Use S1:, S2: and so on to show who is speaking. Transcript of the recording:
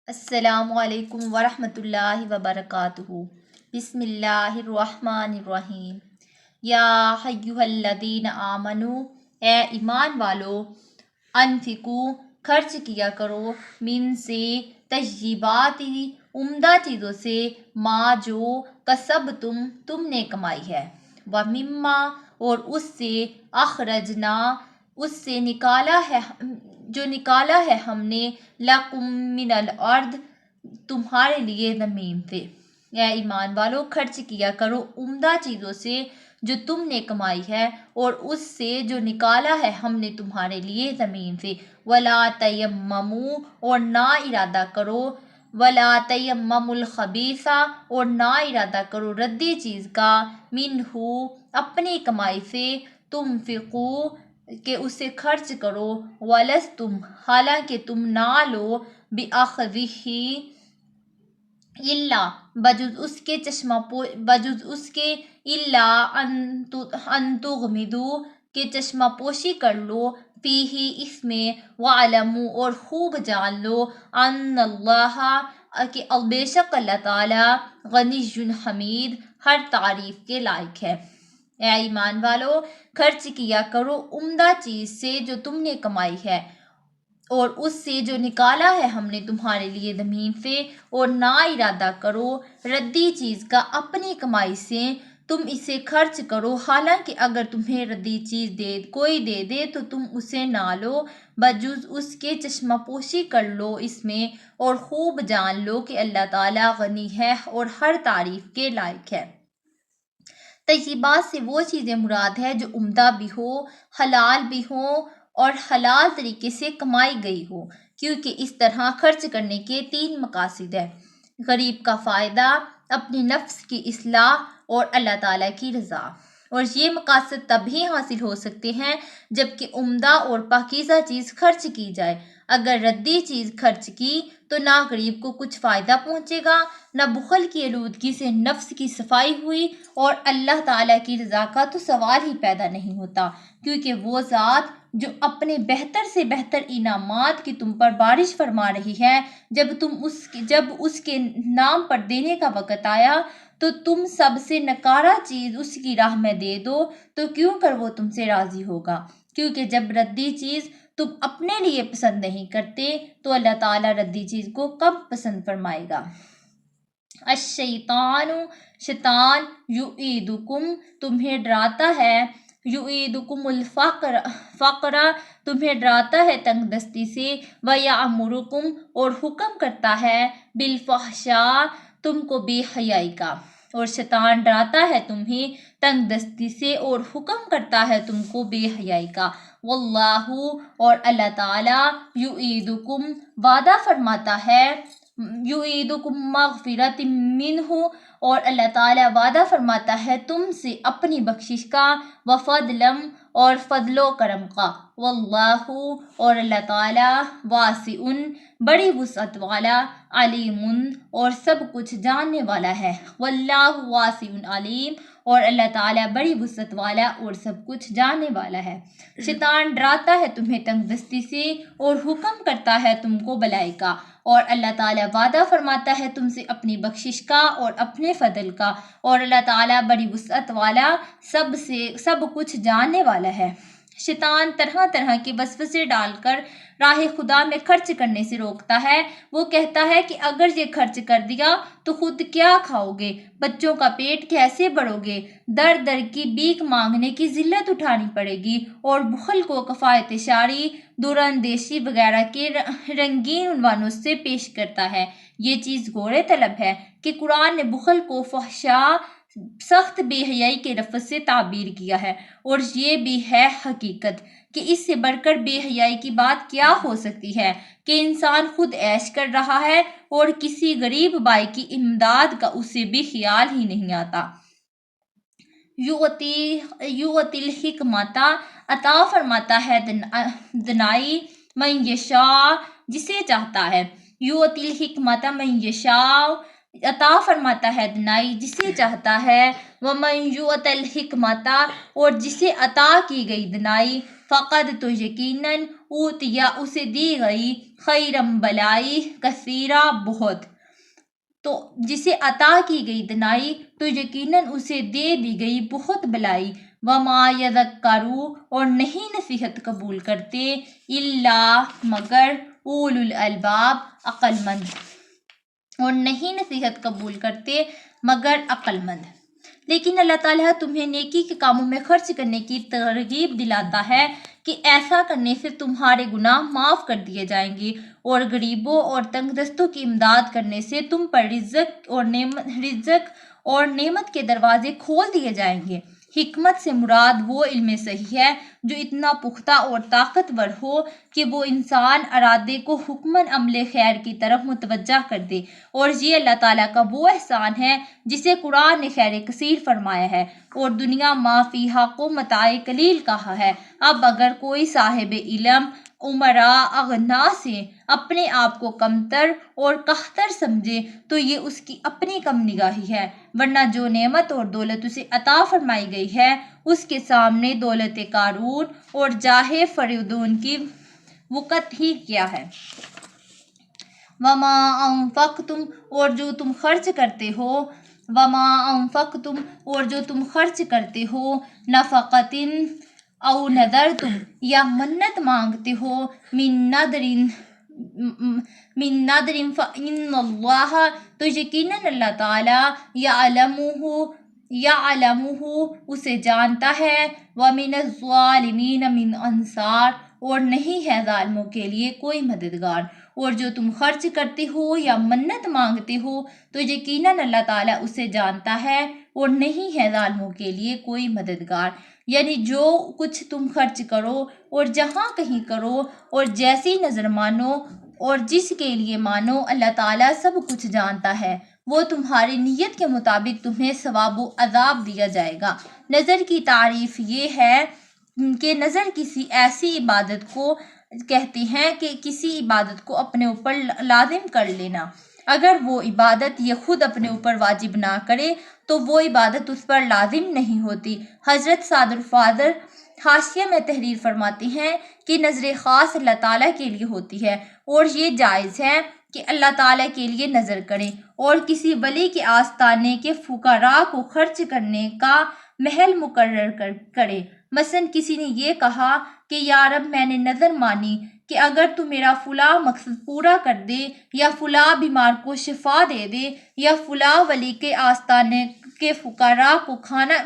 S1: السلام علیکم ورحمۃ اللہ وبرکاتہ۔ بسم اللہ الرحمن الرحیم۔ یا ایھا الذین آمنو، اے ایمان والو، انفقوا، خرچ کیا کرو، من سے، طیبات، عمدہ چیزوں سے، ما جو، تم نے کمائی ہے، ومما، اور اس سے، اخرجنا، اس سے نکالا ہے ہم نے، لکم من الارض، تمہارے لیے زمین سے۔ اے ایمان والو، خرچ کیا کرو عمدہ چیزوں سے جو تم نے کمائی ہے، اور اس سے جو نکالا ہے ہم نے تمہارے لیے زمین سے۔ ولا تیمموا، اور نہ ارادہ کرو، ولا تیمموا الخبیث، اور نہ ارادہ کرو ردی چیز کا، منہ، اپنی کمائی سے، تنفقوا، کہ اسے خرچ کرو، ولستم، حالانکہ تم نہ لو، بآخذہ، الا، بجز اس کے، الا ان تغمضوا، کہ چشمہ پوشی کر لو، فیہ، اس میں، وَاعْلَمُوا، اور خوب جان لو، ان اللہ، کہ بے شک اللہ تعالیٰ، غنی حمید، ہر تعریف کے لائق ہے۔ اے ایمان والو، خرچ کیا کرو عمدہ چیز سے جو تم نے کمائی ہے، اور اس سے جو نکالا ہے ہم نے تمہارے لیے زمین سے، اور نہ ارادہ کرو ردی چیز کا اپنی کمائی سے، تم اسے خرچ کرو، حالانکہ اگر تمہیں ردی چیز کوئی دے دے تو تم اسے نہ لو، بجز اس کے چشمہ پوشی کر لو اس میں، اور خوب جان لو کہ اللہ تعالیٰ غنی ہے اور ہر تعریف کے لائق ہے۔ طیبات سے وہ چیزیں مراد ہے جو عمدہ بھی ہو، حلال بھی ہوں، اور حلال طریقے سے کمائی گئی ہو، کیونکہ اس طرح خرچ کرنے کے 3 مقاصد ہیں: غریب کا فائدہ، اپنے نفس کی اصلاح، اور اللہ تعالیٰ کی رضا۔ اور یہ مقاصد تبھی حاصل ہو سکتے ہیں جبکہ عمدہ اور پاکیزہ چیز خرچ کی جائے۔ اگر ردی چیز خرچ کی تو نہ غریب کو کچھ فائدہ پہنچے گا، نہ بخل کی آلودگی سے نفس کی صفائی ہوئی، اور اللہ تعالیٰ کی رضا کا تو سوال ہی پیدا نہیں ہوتا، کیونکہ وہ ذات جو اپنے بہتر سے بہتر انعامات کی تم پر بارش فرما رہی ہے، جب اس کے نام پر دینے کا وقت آیا تو تم سب سے نکارہ چیز اس کی راہ میں دے دو، تو کیوں کر وہ تم سے راضی ہوگا؟ کیونکہ جب ردی چیز تم اپنے لیے پسند نہیں کرتے تو اللہ تعالیٰ ردی چیز کو کب پسند فرمائے گا؟ الشیطان، شیطان، یعیدکم، تمہیں ڈراتا ہے، یعیدکم الفقر، تمہیں ڈراتا ہے تنگ دستی سے، ویأمرکم، اور حکم کرتا ہے، بالفحشاء، تم کو بے حیائی کا۔ اور شیطان ڈراتا ہے تمہیں تنگ دستی سے اور حکم کرتا ہے تم کو بے حیائی کا۔ واللہ، اور اللہ تعالیٰ، یعیدکم، وعدہ فرماتا ہے، یعیدکم مغفرۃ منہ، اور اللہ تعالیٰ وعدہ فرماتا ہے تم سے اپنی بخشش کا، وفضل، اور فضل و کرم کا۔ واللہ، اور اللہ تعالیٰ، واسع، بڑی وسعت والا، علیم، اور سب کچھ جاننے والا ہے۔ واللہ واسع علیم، اور اللہ تعالیٰ بڑی وسعت والا اور سب کچھ جاننے والا ہے۔ شیطان ڈراتا ہے تمہیں تنگ دستی سے اور حکم کرتا ہے تم کو بلائی کا، اور اللہ تعالیٰ وعدہ فرماتا ہے تم سے اپنی بخشش کا اور اپنے فضل کا، اور اللہ تعالیٰ بڑی وسعت والا، سب کچھ جاننے والا ہے۔ شیطان طرح طرح کے وسوسے ڈال کر راہ خدا میں خرچ کرنے سے روکتا ہے۔ وہ کہتا ہے کہ اگر یہ خرچ کر دیا تو خود کیا کھاؤ گے، بچوں کا پیٹ کیسے بڑھو گے، در در کی بھیک مانگنے کی ذلت اٹھانی پڑے گی، اور بخل کو کفایت شعری، دوراندیشی وغیرہ کے رنگین عنوانوں سے پیش کرتا ہے۔ یہ چیز غور طلب ہے کہ قرآن نے بخل کو فحشاء، سخت بے حیائی کے لفظ سے تعبیر کیا ہے، اور یہ بھی ہے حقیقت کہ اس سے بڑھ کر بے حیائی کی بات کیا ہو سکتی ہے کہ انسان خود عیش کر رہا ہے اور کسی غریب بھائی کی امداد کا اسے بھی خیال ہی نہیں آتا۔ یؤتی الحکمت، عطا فرماتا ہے دانائی، من یشاء، جسے چاہتا ہے۔ یؤتی الحکمت من یشاء، عطا فرماتا ہے دانائی جسے چاہتا ہے، ومن یؤت الحکمت، اور جسے عطا کی گئی دانائی، فقد، تو یقیناً، اوتیا اسے دی گئی خیرم بلائی کثیرہ بہت، تو جسے عطا کی گئی دنائی تو یقیناً اسے دے دی گئی بہت بلائی۔ وما یذکروا اور نہیں نصیحت قبول کرتے الا مگر اولو الالباب عقل مند، اور نہیں نصیحت قبول کرتے مگر عقل مند۔ لیکن اللہ تعالیٰ تمہیں نیکی کے کاموں میں خرچ کرنے کی ترغیب دلاتا ہے کہ ایسا کرنے سے تمہارے گناہ معاف کر دیے جائیں گے، اور غریبوں اور تنگ دستوں کی امداد کرنے سے تم پر رزق اور نعمت کے دروازے کھول دیے جائیں گے۔ حکمت سے مراد وہ علم صحیح ہے جو اتنا پختہ اور طاقتور ہو کہ وہ انسان ارادے کو حکماً عمل خیر کی طرف متوجہ کر دے، اور یہ اللہ تعالیٰ کا وہ احسان ہے جسے قرآن نے خیر کثیر فرمایا ہے اور دنیا ما فیہا کو متاع قلیل کہا ہے۔ اب اگر کوئی صاحب علم امراء اغنیاء سے اپنے آپ کو کمتر اور قحطر سمجھے تو یہ اس کی اپنی کم نگاہی ہے، ورنہ جو نعمت اور دولت اسے عطا فرمائی گئی ہے اس کے سامنے دولت قارون اور جاہ فرعون کی وقت ہی کیا ہے۔ وما انفقتم اور جو تم خرچ کرتے ہو نفقتن او نذرتم یا منت مانگتے ہو من نذر فإن اللہ تو یقیناً اللہ تعالیٰ یعلمہ اسے جانتا ہے، ومن الظالمین من انصار اور نہیں ہے ظالموں کے لیے کوئی مددگار۔ اور جو تم خرچ کرتے ہو یا منت مانگتے ہو تو یقیناً اللہ تعالیٰ اسے جانتا ہے اور نہیں ہے ظالموں کے لیے کوئی مددگار۔ یعنی جو کچھ تم خرچ کرو اور جہاں کہیں کرو اور جیسی نظر مانو اور جس کے لیے مانو، اللہ تعالیٰ سب کچھ جانتا ہے، وہ تمہاری نیت کے مطابق تمہیں ثواب و عذاب دیا جائے گا۔ نظر کی تعریف یہ ہے کہ نظر کسی ایسی عبادت کو کہتے ہیں کہ کسی عبادت کو اپنے اوپر لازم کر لینا، اگر وہ عبادت یہ خود اپنے اوپر واجب نہ کرے تو وہ عبادت اس پر لازم نہیں ہوتی۔ حضرت صادر فاضل حاشیہ میں تحریر فرماتے ہیں کہ نظر خاص اللہ تعالیٰ کے لیے ہوتی ہے، اور یہ جائز ہے کہ اللہ تعالیٰ کے لیے نظر کرے اور کسی ولی کے آستانے کے فقراء کو خرچ کرنے کا محل مقرر کرے۔ مثلا کسی نے یہ کہا کہ یا رب میں نے نظر مانی کہ اگر تو میرا فلاں مقصد پورا کر دے یا فلاں بیمار کو شفا دے دے یا فلاں ولی کے آستانے کے فقراء کو کھانا